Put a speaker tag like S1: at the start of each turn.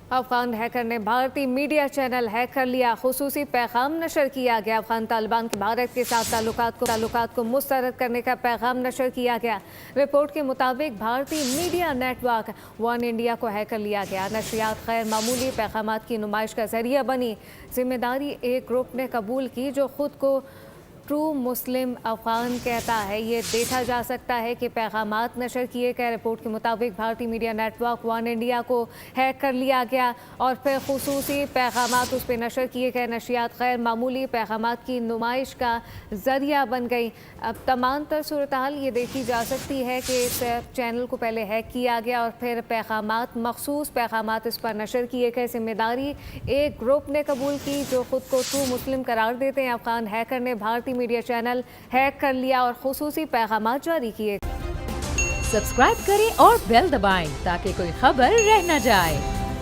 S1: Afghan hacker نے بھارتی media channel hack کر لیا، خصوصی پیغام نشر کیا گیا۔ افغان طالبان کے بھارت کے ساتھ تعلقات کو مسترد کرنے کا پیغام نشر کیا گیا۔ رپورٹ کے مطابق بھارتی media network Oneindia کو ہیک کر لیا گیا۔ نشریات غیر معمولی پیغامات کی نمائش کا ذریعہ بنی۔ ذمہ داری ایک گروپ نے قبول کی جو خود کو ٹرو مسلم افغان کہتا ہے۔ یہ دیکھا جا سکتا ہے کہ پیغامات نشر کیے گئے۔ رپورٹ کے مطابق بھارتی media network Oneindia کو ہیک کر لیا گیا اور پھر خصوصی پیغامات اس پہ نشر کیے گئے۔ نشریات غیر معمولی پیغامات کی نمائش کا ذریعہ بن گئی۔ اب تمام تر صورتحال یہ دیکھی جا سکتی ہے کہ اس چینل کو پہلے ہیک کیا گیا اور پھر مخصوص پیغامات اس پر نشر کیے گئے۔ ذمہ داری ایک گروپ نے قبول کی جو خود کو ٹرو مسلم قرار دیتے ہیں۔ افغان ہیکر نے بھارتی میڈیا چینل ہیک کر لیا اور خصوصی پیغامات جاری کیے۔
S2: سبسکرائب کریں اور بیل دبائیں تاکہ کوئی خبر رہ نہ جائے۔